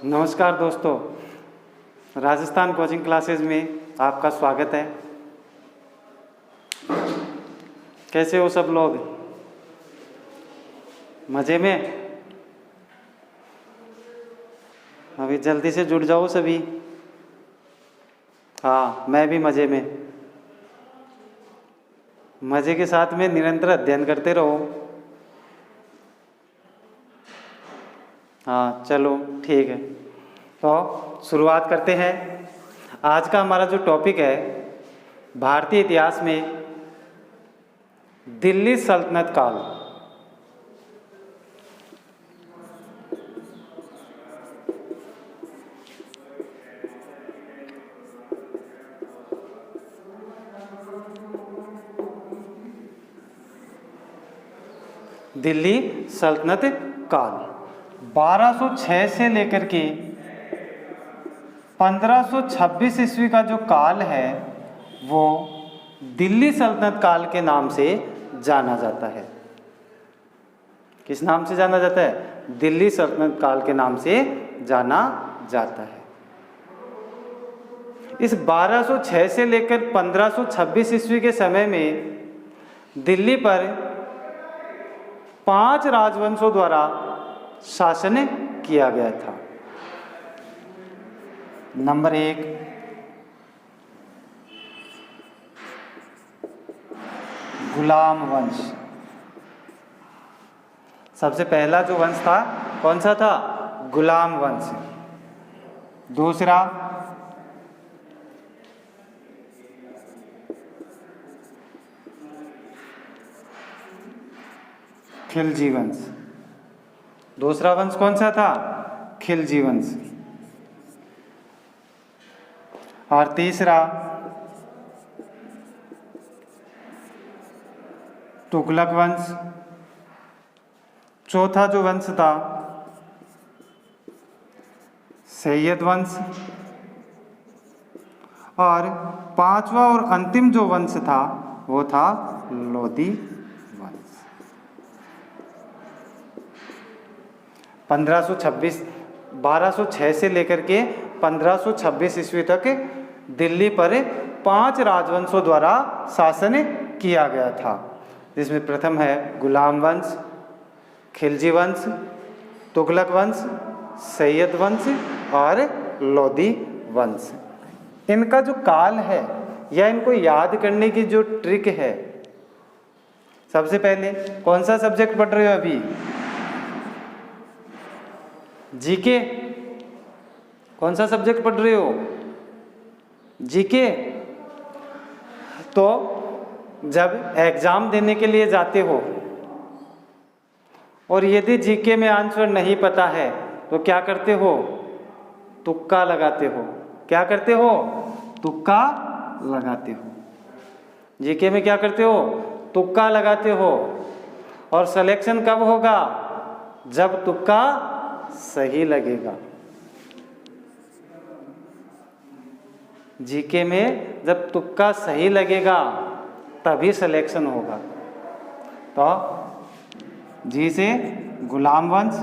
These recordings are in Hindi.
नमस्कार दोस्तों, राजस्थान कोचिंग क्लासेस में आपका स्वागत है। कैसे हो सब लोग? मज़े में? अभी जल्दी से जुड़ जाओ सभी। हाँ, मैं भी मज़े में। मज़े के साथ में निरंतर अध्ययन करते रहो। हाँ चलो ठीक है, तो शुरुआत करते हैं। आज का हमारा जो टॉपिक है, भारतीय इतिहास में दिल्ली सल्तनत काल। दिल्ली सल्तनत काल 1206 से लेकर के 1526 ईस्वी का जो काल है वो दिल्ली सल्तनत काल के नाम से जाना जाता है। किस नाम से जाना जाता है? दिल्ली सल्तनत काल के नाम से जाना जाता है। इस 1206 से लेकर 1526 ईस्वी के समय में दिल्ली पर 5 राजवंशों द्वारा शासन किया गया था। नंबर 1, गुलाम वंश। सबसे पहला जो वंश था कौन सा था? गुलाम वंश। दूसरा खिलजी वंश। दूसरा वंश कौन सा था? खिलजी वंश। और तीसरा तुगलक वंश। चौथा जो वंश था सैयद वंश। और पांचवा और अंतिम जो वंश था वो था लोधी वंश। 1206 से लेकर के 1526 ईस्वी तक दिल्ली पर 5 राजवंशों द्वारा शासन किया गया था, जिसमें प्रथम है गुलाम वंश, खिलजी वंश, तुगलक वंश, सैयद वंश और लोधी वंश। इनका जो काल है या इनको याद करने की जो ट्रिक है, सबसे पहले कौन सा सब्जेक्ट पढ़ रहे हो अभी? जीके। कौन सा सब्जेक्ट पढ़ रहे हो? जीके। तो जब एग्जाम देने के लिए जाते हो और यदि जीके में आंसर नहीं पता है तो क्या करते हो? तुक्का लगाते हो। क्या करते हो? तुक्का लगाते हो। जीके में क्या करते हो? तुक्का लगाते हो। और सिलेक्शन कब होगा? जब तुक्का सही लगेगा। जीके में जब तुक्का सही लगेगा तभी सिलेक्शन होगा। तो जी से गुलाम वंश,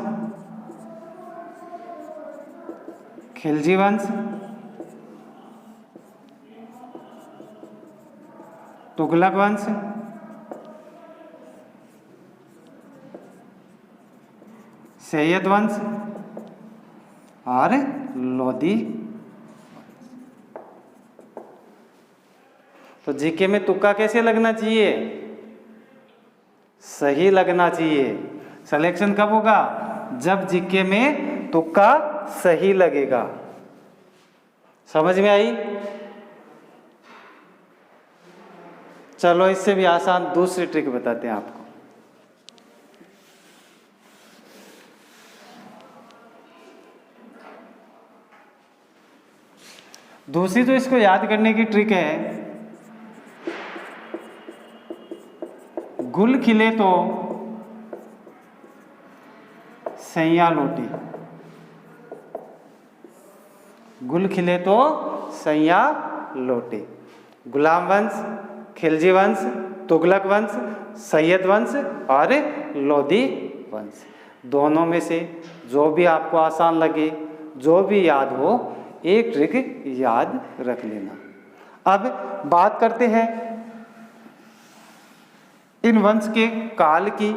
खिलजी वंश, तुगलक वंश, सैयद वंश और लोधी। तो जीके में तुक्का कैसे लगना चाहिए? सही लगना चाहिए। सिलेक्शन कब होगा? जब जीके में तुक्का सही लगेगा। समझ में आई? चलो इससे भी आसान दूसरी ट्रिक बताते हैं आपको। दूसरी जो इसको याद करने की ट्रिक है, गुल खिले तो सैया लौटे। गुल खिले तो सैया लौटे। गुलाम वंश, खिलजी वंश, तुगलक वंश, सैयद वंश और लोधी वंश। दोनों में से जो भी आपको आसान लगे जो भी याद हो एक ट्रिक याद रख लेना। अब बात करते हैं इन वंश के काल की।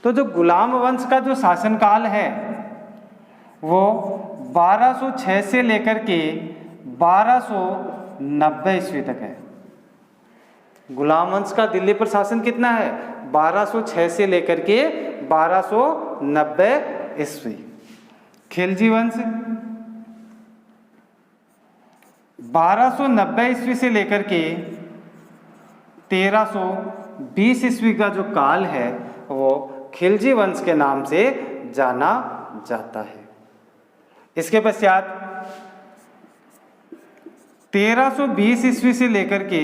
तो जो गुलाम वंश का जो शासनकाल है वो 1206 से लेकर के 1290 ईस्वी तक है। गुलाम वंश का दिल्ली पर शासन कितना है? 1206 से लेकर के 1290 ईस्वी। खिलजी वंश 1290 ईस्वी से लेकर के 1320 ईस्वी का जो काल है वो खिलजी वंश के नाम से जाना जाता है। इसके पश्चात 1320 ईस्वी से लेकर के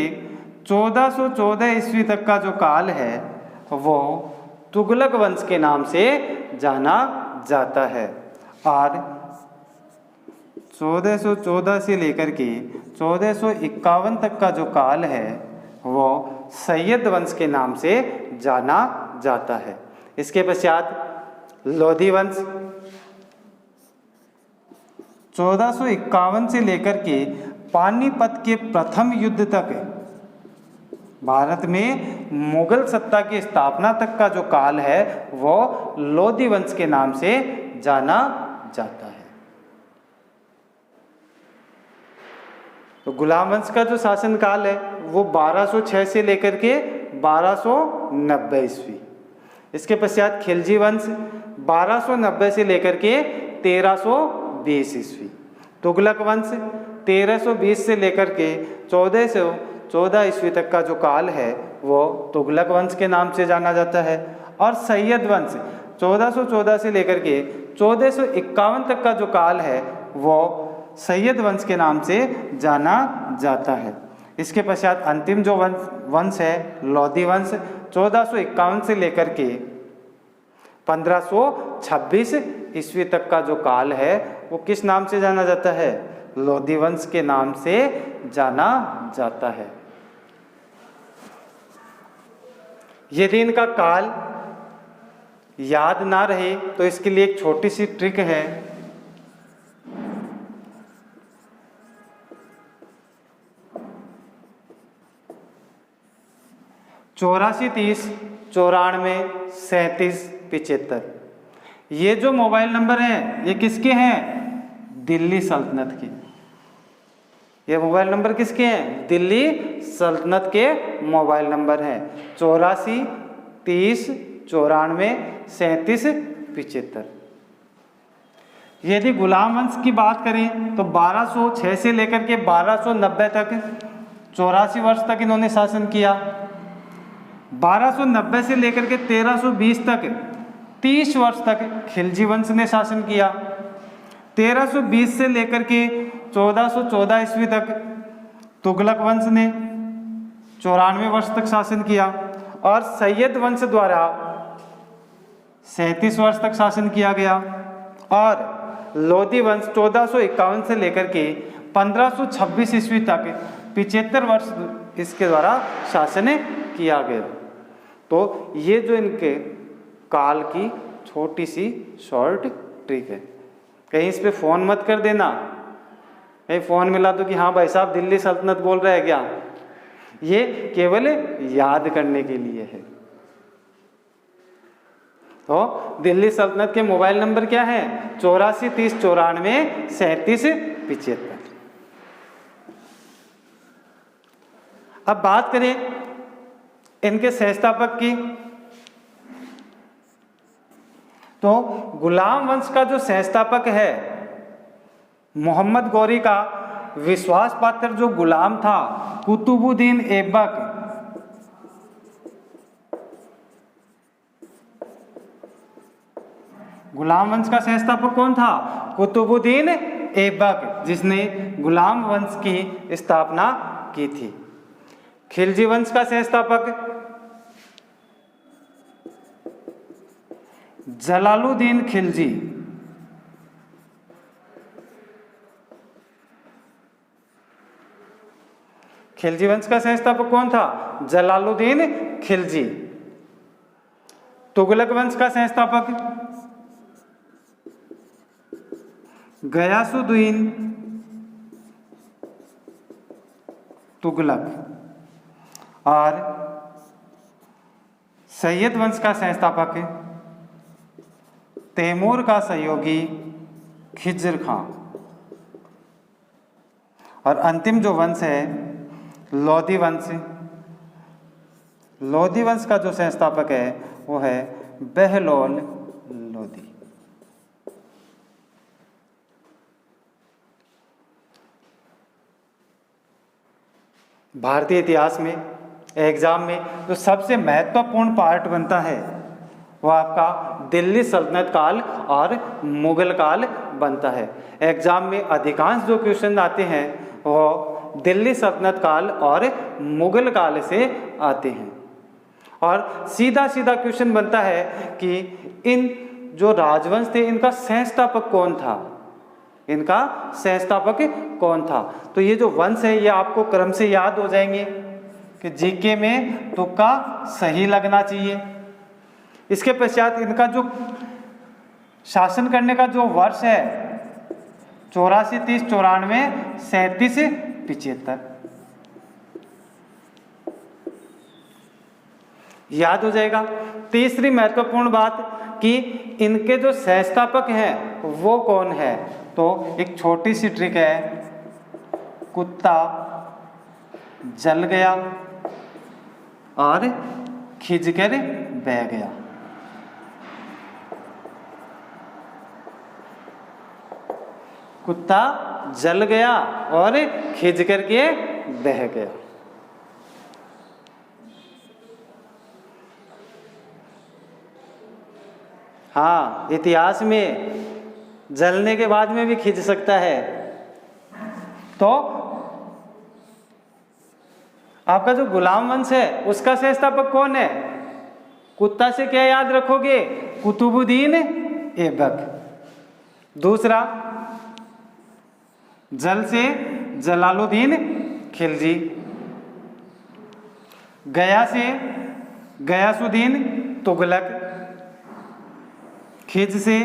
1414 ईस्वी तक का जो काल है वो तुगलक वंश के नाम से जाना जाता है। और 1414 से लेकर के 1451 तक का जो काल है वो सैयद वंश के नाम से जाना जाता है। इसके पश्चात लोधी वंश 1451 से लेकर के पानीपत के प्रथम युद्ध तक भारत में मुगल सत्ता की स्थापना तक का जो काल है वो लोधी वंश के नाम से जाना जाता है। तो गुलाम वंश का जो शासनकाल है वो 1206 से लेकर के 1290 ईस्वी। इसके पश्चात खिलजी वंश 1290 से लेकर के 1320 ईस्वी। तुगलक वंश 1320 से लेकर के 1414 ईस्वी तक का जो काल है वो तुगलक वंश के नाम से जाना जाता है। और सैयद वंश 1414 से लेकर के 1451 तक का जो काल है वो सैयद वंश के नाम से जाना जाता है। इसके पश्चात अंतिम जो वंश है लोधी वंश 1451 से लेकर के 1526 ईस्वी तक का जो काल है वो किस नाम से जाना जाता है? लोधी वंश के नाम से जाना जाता है। यदि इनका काल याद ना रहे तो इसके लिए एक छोटी सी ट्रिक है। चौरासी 30 94 37 75 ये जो मोबाइल नंबर हैं ये किसके हैं? दिल्ली सल्तनत के। ये मोबाइल नंबर किसके हैं? दिल्ली सल्तनत के मोबाइल नंबर हैं 84 30 94 37 75। यदि गुलाम वंश की बात करें तो 1206 से लेकर के 1290 तक 84 वर्ष तक इन्होंने शासन किया। 1290 से लेकर के 1320 तक 30 वर्ष तक खिलजी वंश ने शासन किया। 1320 से लेकर के 1414 ईस्वी तक तुगलक वंश ने 94 वर्ष तक शासन किया। और सैयद वंश द्वारा 37 वर्ष तक शासन किया गया। और लोधी वंश 1451 से लेकर के 1526 ईस्वी तक 75 वर्ष इसके द्वारा शासन किया गया। तो ये जो इनके काल की छोटी सी शॉर्ट ट्रिक है। कहीं इस पे फ़ोन मत कर देना, कहीं फ़ोन मिला तो कि हाँ भाई साहब दिल्ली सल्तनत बोल रहे हैं क्या। ये केवल याद करने के लिए है। तो दिल्ली सल्तनत के मोबाइल नंबर क्या है? 84 30 94 37 75। अब बात करें इनके संस्थापक की, तो गुलाम वंश का जो संस्थापक है मोहम्मद गौरी का विश्वास पात्र जो गुलाम था कुतुबुद्दीन ऐबक, गुलाम वंश का संस्थापक कौन था? कुतुबुद्दीन ऐबक, जिसने गुलाम वंश की स्थापना की थी। खिलजी वंश का संस्थापक जलालुद्दीन खिलजी। खिलजी वंश का संस्थापक कौन था? जलालुद्दीन खिलजी। तुगलक वंश का संस्थापक गयासुद्दीन तुगलक और सैयद वंश का संस्थापक तैमूर का सहयोगी खिज्र खां, और अंतिम जो वंश है लोधी वंश। लोधी वंश का जो संस्थापक है वो है बहलोल लोधी। भारतीय इतिहास में एग्जाम में जो सबसे महत्वपूर्ण पार्ट बनता है वो आपका दिल्ली सल्तनत काल और मुगल काल बनता है। एग्जाम में अधिकांश जो क्वेश्चन आते हैं वो दिल्ली सल्तनत काल और मुगल काल से आते हैं, और सीधा सीधा क्वेश्चन बनता है कि इन जो राजवंश थे इनका संस्थापक कौन था, इनका संस्थापक कौन था। तो ये जो वंश है ये आपको क्रम से याद हो जाएंगे कि जीके में तुक्का सही लगना चाहिए। इसके पश्चात इनका जो शासन करने का जो वर्ष है 84, 30, 94, 37, 75 याद हो जाएगा। तीसरी महत्वपूर्ण बात कि इनके जो संस्थापक हैं वो कौन है, तो एक छोटी सी ट्रिक है, कुत्ता जल गया और खिंचकर बह गया। कुत्ता जल गया और खिंच करके बह गया। हाँ, इतिहास में जलने के बाद में भी खिंच सकता है। तो आपका जो गुलाम वंश है उसका संस्थापक कौन है? कुत्ता से क्या याद रखोगे? कुतुबुद्दीन ऐबक। दूसरा, जल से जलालुद्दीन खिलजी। गया से गयासुद्दीन तुगलक। खिज से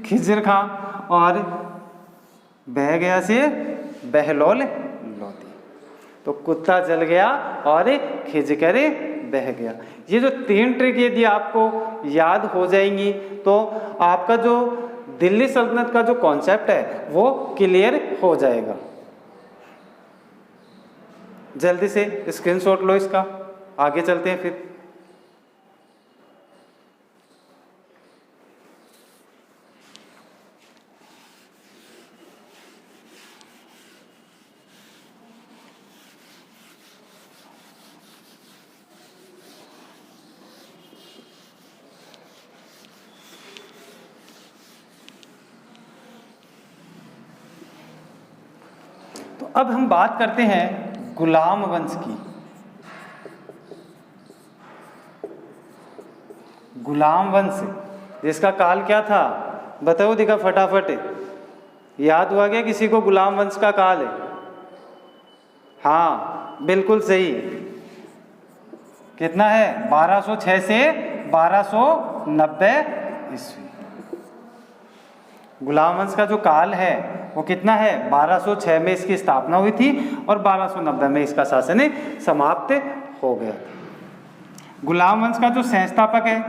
खिज्र खां, और बह गया से बहलोल लोधी। तो कुत्ता जल गया और खिज कर बह गया। ये जो तीन ट्रिक यदि आपको याद हो जाएंगी तो आपका जो दिल्ली सल्तनत का जो कॉन्सेप्ट है वो क्लियर हो जाएगा। जल्दी से स्क्रीनशॉट लो इसका, आगे चलते हैं फिर। तो अब हम बात करते हैं गुलाम वंश की। गुलाम वंश जिसका काल क्या था बताओ, दिखा फटाफट। याद हुआ क्या किसी को गुलाम वंश का काल है? हाँ बिल्कुल सही। कितना है? 1206 से 1290 ईस्वी। गुलाम वंश का जो काल है वो कितना है? 1206 में इसकी स्थापना हुई थी और 1290 में इसका शासन समाप्त हो गया था। गुलाम वंश का जो संस्थापक है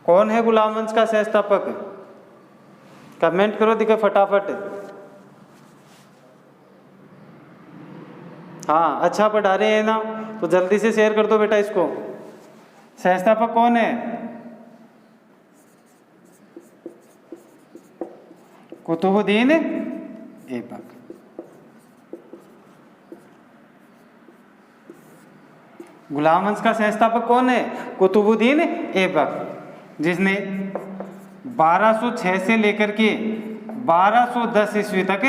कौन है? गुलाम वंश का संस्थापक कमेंट करो, दिखे फटाफट। हाँ अच्छा पढ़ा रहे हैं ना, तो जल्दी से शेयर कर दो बेटा इसको। संस्थापक कौन है? कुतुबुद्दीन ऐबक। गुलाम वंश का संस्थापक कौन है? कुतुबुद्दीन ऐबक, जिसने 1206 से लेकर के 1210 ईस्वी तक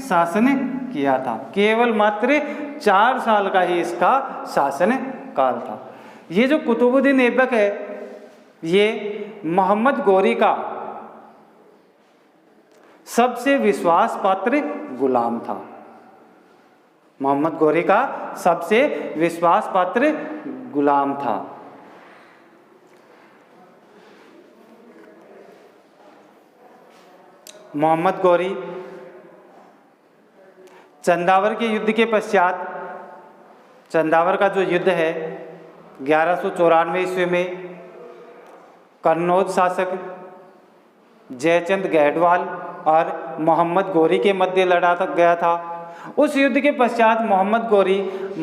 शासन किया था। केवल मात्र 4 साल का ही इसका शासन काल था। ये जो कुतुबुद्दीन ऐबक है ये मोहम्मद गौरी का सबसे विश्वास पात्र गुलाम था। मोहम्मद गौरी का सबसे विश्वास पात्र गुलाम था। मोहम्मद गौरी। चंदावर के युद्ध के पश्चात, चंदावर का जो युद्ध है 1194 ईस्वी में कन्नौज शासक जयचंद गैडवाल और मोहम्मद गौरी के मध्य लड़ा गया था। उस युद्ध के पश्चात मोहम्मद गौरी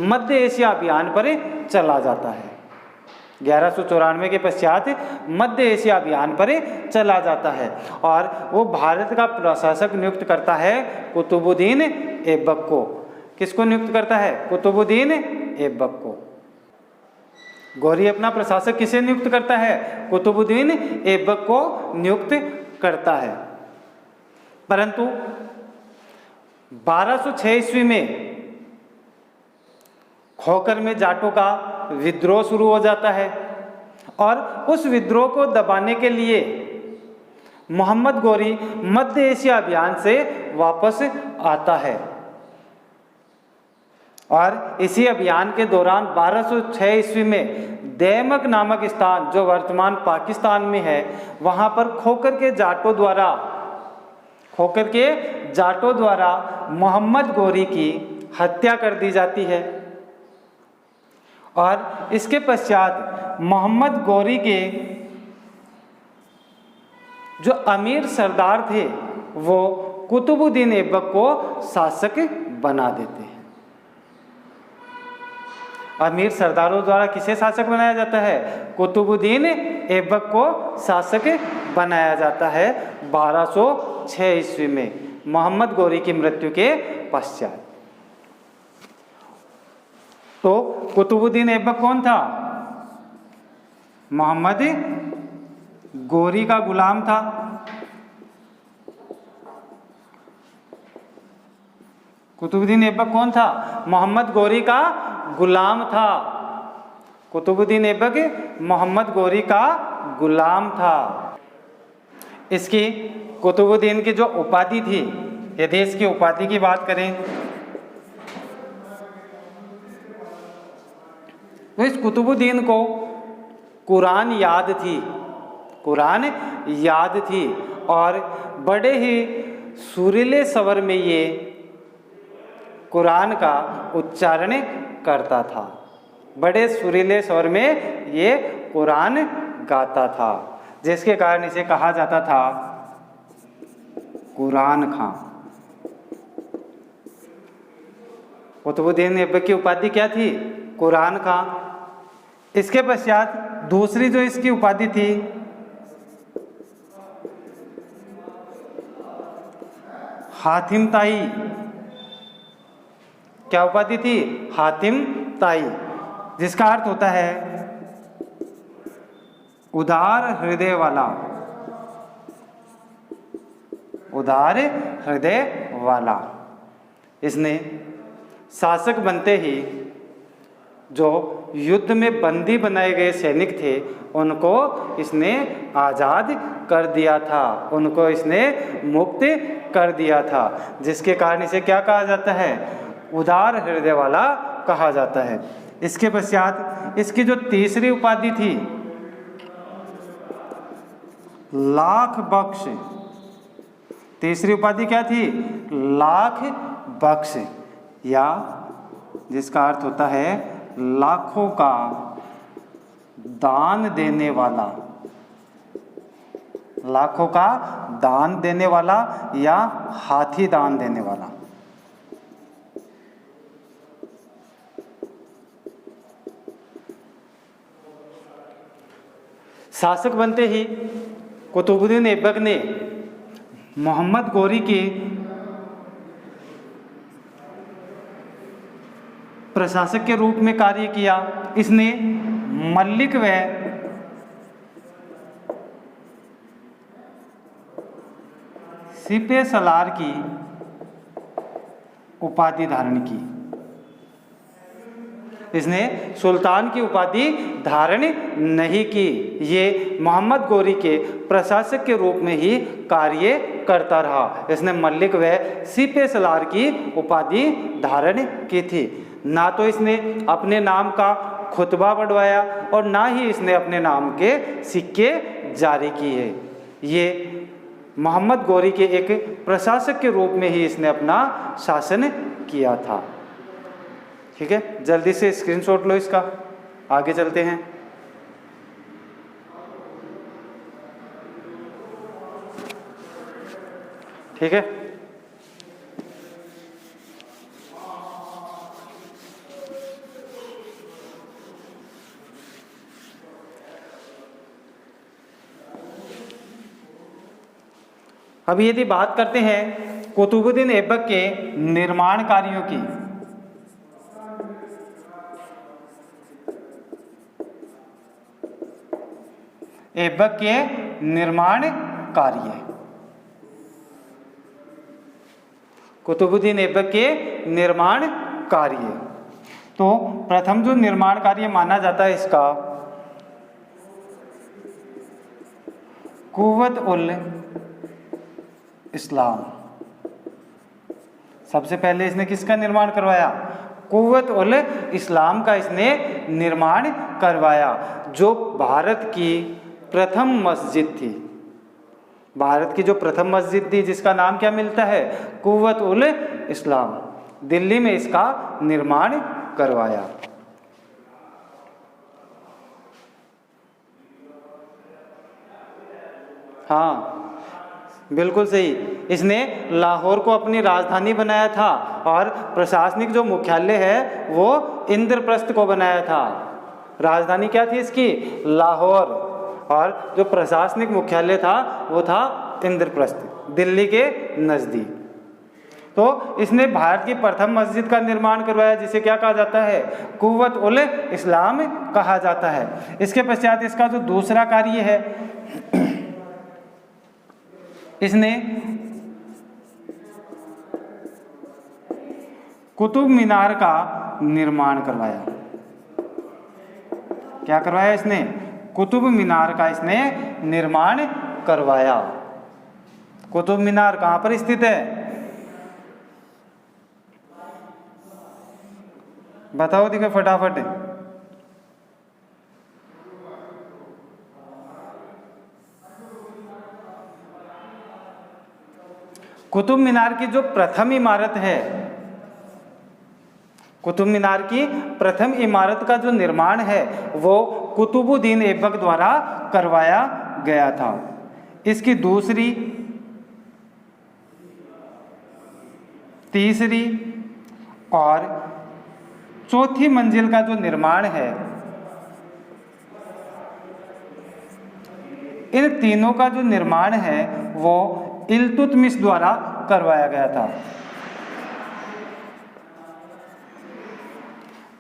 मध्य एशिया अभियान पर चला जाता है। 1194 के पश्चात मध्य एशिया अभियान पर चला जाता है और वो भारत का प्रशासक नियुक्त करता है कुतुबुद्दीन ऐबक को। किसको नियुक्त करता है? कुतुबुद्दीन ऐबक को। गौरी अपना प्रशासक किसे नियुक्त करता है? कुतुबुद्दीन ऐबक को नियुक्त करता है। परंतु 1206 ईस्वी में खोखर में जाटों का विद्रोह शुरू हो जाता है और उस विद्रोह को दबाने के लिए मोहम्मद गौरी मध्य एशिया अभियान से वापस आता है और इसी अभियान के दौरान 1206 ईस्वी में दैमक नामक स्थान जो वर्तमान पाकिस्तान में है, वहां पर खोखर के जाटों द्वारा मोहम्मद गौरी की हत्या कर दी जाती है और इसके पश्चात मोहम्मद गौरी के जो अमीर सरदार थे वो कुतुबुद्दीन ऐबक को शासक बना देते हैं। अमीर सरदारों द्वारा किसे शासक बनाया जाता है? कुतुबुद्दीन ऐबक को शासक बनाया जाता है 1206 ईस्वी में मोहम्मद गौरी की मृत्यु के पश्चात। तो कुतुबुद्दीन ऐबक कौन था? मोहम्मद गौरी का गुलाम था। कुतुबुद्दीन ऐबक कौन था? मोहम्मद गौरी का गुलाम था। कुतुबुद्दीन ऐबक मोहम्मद गौरी का गुलाम था। इसकी कुतुबुद्दीन की जो उपाधि थी, यदि इसकी उपाधि की बात करें तो इस कुतुबुद्दीन को कुरान याद थी और बड़े ही सुरीले स्वर में ये कुरान का उच्चारण करता था। बड़े सुरीले स्वर में ये कुरान गाता था, जिसके कारण इसे कहा जाता था कुरान खां। कुतुबुद्दीन ऐबक की उपाधि क्या थी? कुरान खां। इसके पश्चात दूसरी जो इसकी उपाधि थी हातिम ताई। क्या उपाधि थी? हातिम ताई, जिसका अर्थ होता है उदार हृदय वाला। उदार हृदय वाला। इसने शासक बनते ही जो युद्ध में बंदी बनाए गए सैनिक थे उनको इसने आज़ाद कर दिया था, उनको इसने मुक्त कर दिया था, जिसके कारण इसे क्या कहा जाता है? उदार हृदय वाला कहा जाता है। इसके पश्चात इसकी जो तीसरी उपाधि थी लाख बख्श। तीसरी उपाधि क्या थी? लाख बख्श, या जिसका अर्थ होता है लाखों का दान देने वाला। लाखों का दान देने वाला या हाथी दान देने वाला। शासक बनते ही कुतुबुद्दीन ऐबक ने मोहम्मद गौरी के प्रशासक के रूप में कार्य किया। इसने मल्लिक व सिपे सलार की उपाधि धारण की। इसने सुल्तान की उपाधि धारण नहीं की। ये मोहम्मद गौरी के प्रशासक के रूप में ही कार्य करता रहा। इसने मल्लिक व सिपे सलार की उपाधि धारण की थी। ना तो इसने अपने नाम का खुतबा बढ़वाया और ना ही इसने अपने नाम के सिक्के जारी किए। ये मोहम्मद गौरी के एक प्रशासक के रूप में ही इसने अपना शासन किया था। ठीक है, जल्दी से स्क्रीनशॉट लो इसका, आगे चलते हैं। ठीक है, अब यदि बात करते हैं कुतुबुद्दीन ऐबक के निर्माण कार्यों की, ऐबक के निर्माण कार्य, कुतुबुद्दीन ऐबक के निर्माण कार्य, तो प्रथम जो निर्माण कार्य माना जाता है इसका कुव्वत उल इस्लाम। सबसे पहले इसने किसका निर्माण करवाया? कुव्वत उल इस्लाम का इसने निर्माण करवाया, जो भारत की प्रथम मस्जिद थी। भारत की जो प्रथम मस्जिद थी जिसका नाम क्या मिलता है? कुव्वत उल इस्लाम। दिल्ली में इसका निर्माण करवाया। हाँ, बिल्कुल सही, इसने लाहौर को अपनी राजधानी बनाया था और प्रशासनिक जो मुख्यालय है वो इंद्रप्रस्थ को बनाया था। राजधानी क्या थी इसकी? लाहौर, और जो प्रशासनिक मुख्यालय था वो था इंद्रप्रस्थ, दिल्ली के नज़दीक। तो इसने भारत की प्रथम मस्जिद का निर्माण करवाया, जिसे क्या कहा जाता है? कुव्वत उल इस्लाम कहा जाता है। इसके पश्चात इसका जो दूसरा कार्य है, इसने कुतुब मीनार का निर्माण करवाया। क्या करवाया इसने? कुतुब मीनार का इसने निर्माण करवाया। कुतुब मीनार कहाँ पर स्थित है? बताओ दिखे फटाफट। कुतुब मीनार की जो प्रथम इमारत है, कुतुब मीनार की प्रथम इमारत का जो निर्माण है वो कुतुबुद्दीन ऐबक द्वारा करवाया गया था। इसकी दूसरी, तीसरी और चौथी मंजिल का जो निर्माण है, इन तीनों का जो निर्माण है वो इल्तुतमिश द्वारा करवाया गया था।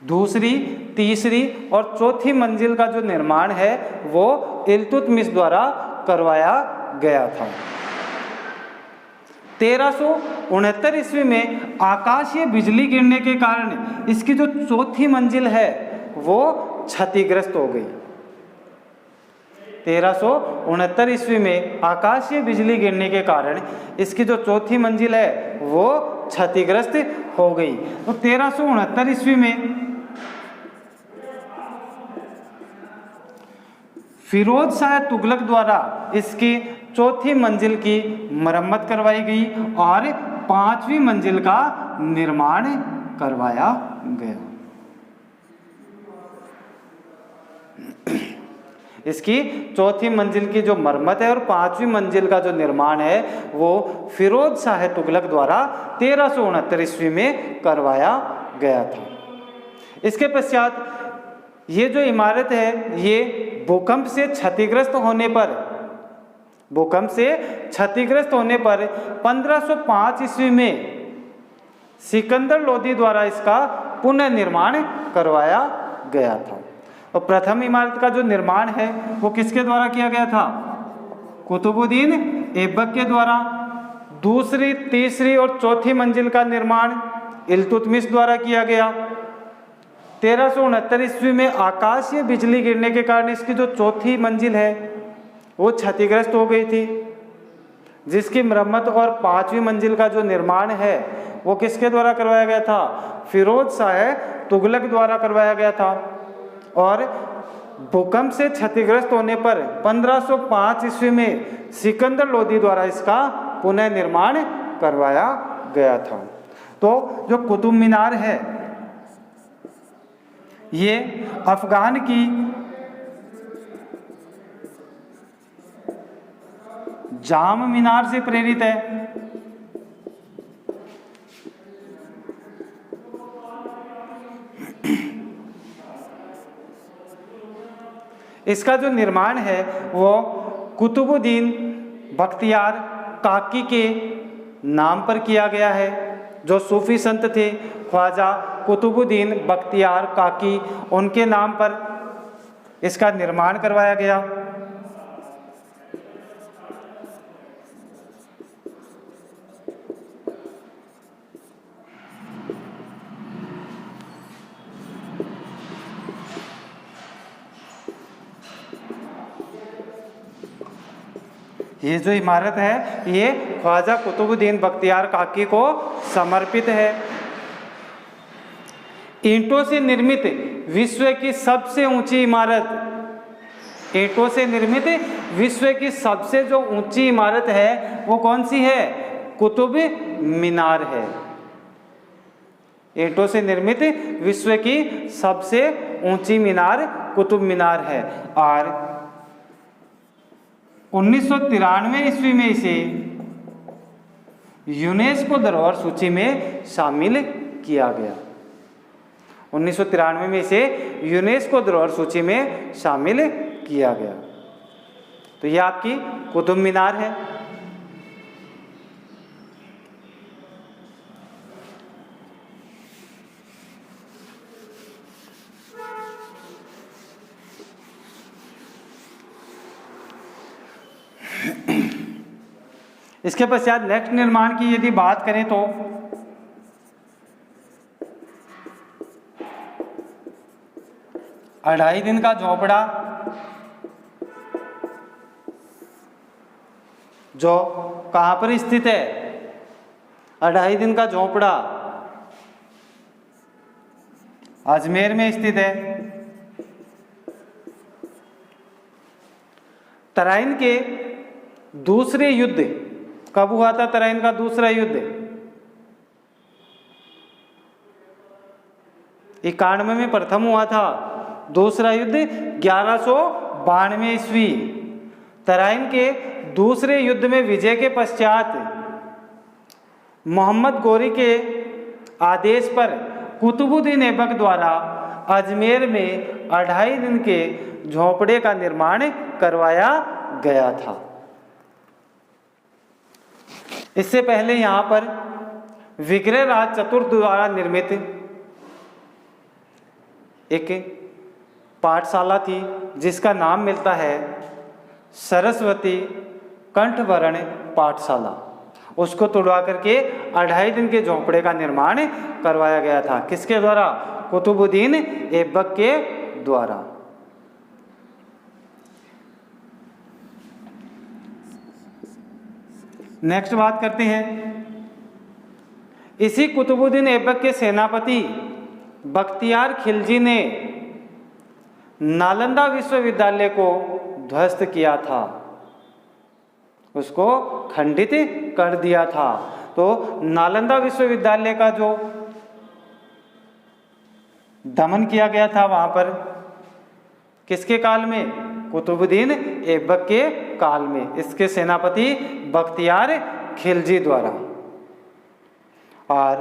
दूसरी, तीसरी और चौथी मंजिल का जो निर्माण है वो इल्तुतमिश द्वारा करवाया गया था। 1369 ईस्वी में आकाशीय बिजली गिरने के कारण इसकी जो चौथी मंजिल है वो क्षतिग्रस्त हो गई। 1369 ईस्वी में आकाशीय बिजली गिरने के कारण इसकी जो चौथी मंजिल है वो क्षतिग्रस्त हो गई। तो 1369 ईस्वी में फिरोज शाह तुगलक द्वारा इसकी चौथी मंजिल की मरम्मत करवाई गई और पांचवी मंजिल का निर्माण करवाया गया। इसकी चौथी मंजिल की जो मरम्मत है और पांचवी मंजिल का जो निर्माण है वो फिरोज शाह तुगलक द्वारा 1369 ईस्वी में करवाया गया था। इसके पश्चात ये जो इमारत है ये भूकंप से क्षतिग्रस्त होने पर 1505 ईस्वी में सिकंदर लोदी द्वारा इसका पुनर्निर्माण करवाया गया था। तो प्रथम इमारत का जो निर्माण है वो किसके द्वारा किया गया था? कुतुबुद्दीन ऐबक के द्वारा। दूसरी, तीसरी और चौथी मंजिल का निर्माण इल्तुतमिश द्वारा किया गया। 1369 ईस्वी में आकाशीय बिजली गिरने के कारण इसकी जो चौथी मंजिल है वो क्षतिग्रस्त हो गई थी, जिसकी मरम्मत और पांचवी मंजिल का जो निर्माण है वो किसके द्वारा करवाया गया था? फिरोज शाह तुगलक द्वारा करवाया गया था। और भूकंप से क्षतिग्रस्त होने पर 1505 ईस्वी में सिकंदर लोदी द्वारा इसका पुनः निर्माण करवाया गया था। तो जो कुतुब मीनार है ये अफगान की जाम मीनार से प्रेरित है। इसका जो निर्माण है वो कुतुबुद्दीन बख्तियार काकी के नाम पर किया गया है। जो सूफी संत थे ख्वाजा कुतुबुद्दीन बख्तियार काकी, उनके नाम पर इसका निर्माण करवाया गया। ये जो इमारत है ये ख्वाजा कुतुबुद्दीन बख्तियार काकी को समर्पित है। ईंटों से निर्मित विश्व की सबसे ऊंची इमारत, ईंटों से निर्मित विश्व की सबसे जो ऊंची इमारत है वो कौन सी है? कुतुब मीनार है। ईंटों से निर्मित विश्व की सबसे ऊंची मीनार कुतुब मीनार है। और 1993 ईस्वी में इसे यूनेस्को धरोहर सूची में शामिल किया गया। 1993 में इसे यूनेस्को धरोहर सूची में शामिल किया गया। तो यह आपकी कुतुब मीनार है। इसके पश्चात नेक्स्ट निर्माण की यदि बात करें तो अढ़ाई दिन का झोपड़ा, जो कहां पर स्थित है? अढ़ाई दिन का झोपड़ा अजमेर में स्थित है। तराइन के दूसरे युद्ध कब हुआ था? तराइन का दूसरा युद्ध 91 में प्रथम हुआ था। दूसरा युद्ध 1192 ईस्वी। तराइन के दूसरे युद्ध में विजय के पश्चात मोहम्मद गोरी के आदेश पर कुतुबुद्दीन ऐबक द्वारा अजमेर में अढ़ाई दिन के झोंपड़े का निर्माण करवाया गया था। इससे पहले यहाँ पर विग्रहराज चतुर्थ द्वारा निर्मित एक पाठशाला थी जिसका नाम मिलता है सरस्वती कंठभरण पाठशाला। उसको तोड़वा करके अढ़ाई दिन के झोंपड़े का निर्माण करवाया गया था। किसके द्वारा? कुतुबुद्दीन ऐबक के द्वारा। नेक्स्ट बात करते हैं, इसी कुतुबुद्दीन ऐबक के सेनापति बख्तियार खिलजी ने नालंदा विश्वविद्यालय को ध्वस्त किया था, उसको खंडित कर दिया था। तो नालंदा विश्वविद्यालय का जो दमन किया गया था वहां पर किसके काल में? कुतुबुद्दीन ऐबक के काल में, इसके सेनापति बख्तियार खिलजी द्वारा। और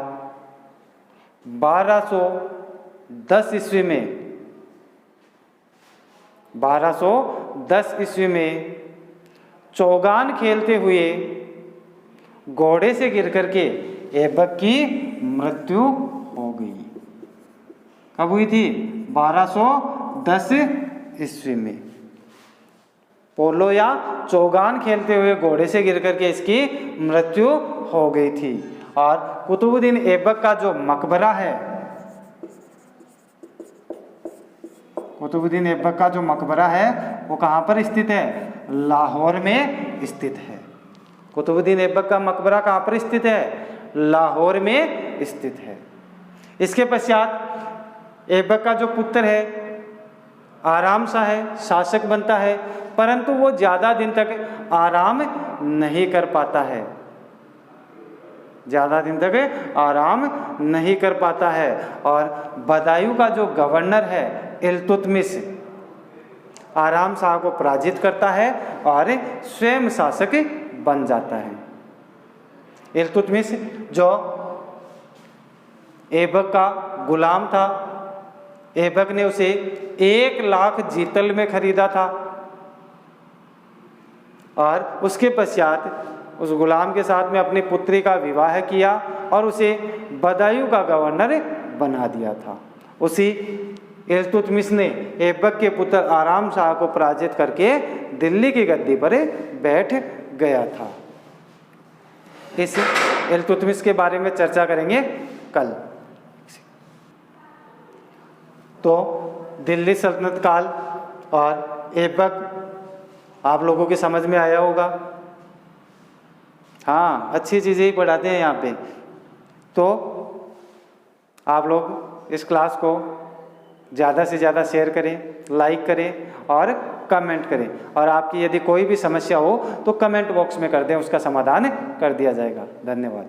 1210 ईस्वी में चौगान खेलते हुए घोड़े से गिर करके ऐबक की मृत्यु हो गई। कब हुई थी? 1210 ईस्वी में। पोलो या चौगान खेलते हुए घोड़े से गिर करके इसकी मृत्यु हो गई थी। और कुतुबुद्दीन ऐबक का जो मकबरा है, कुतुबुद्दीन ऐबक का जो मकबरा है वो कहाँ पर स्थित है? लाहौर में स्थित है। कुतुबुद्दीन ऐबक का मकबरा कहाँ पर स्थित है? लाहौर में स्थित है। इसके पश्चात ऐबक का जो पुत्र है आराम सा है, शासक बनता है, परंतु वो ज़्यादा दिन तक आराम नहीं कर पाता है, ज़्यादा दिन तक आराम नहीं कर पाता है। और बदायूं का जो गवर्नर है इल्तुतमिश आराम शाह को पराजित करता है और स्वयं शासक बन जाता है। इल्तुतमिश जो ऐबक का गुलाम था, ऐबक ने उसे 1 लाख जीतल में खरीदा था और उसके पश्चात उस गुलाम के साथ में अपनी पुत्री का विवाह किया और उसे बदायूं का गवर्नर बना दिया था। उसी इल्तुतमिश ने ऐबक के पुत्र आराम शाह को पराजित करके दिल्ली की गद्दी पर बैठ गया था। इस इल्तुतमिश के बारे में चर्चा करेंगे कल। तो दिल्ली सल्तनत काल और ऐबक आप लोगों की समझ में आया होगा। हाँ, अच्छी चीज़ें ही पढ़ाते हैं यहाँ पे। तो आप लोग इस क्लास को ज़्यादा से ज़्यादा शेयर करें, लाइक करें और कमेंट करें। और आपकी यदि कोई भी समस्या हो तो कमेंट बॉक्स में कर दें, उसका समाधान कर दिया जाएगा। धन्यवाद।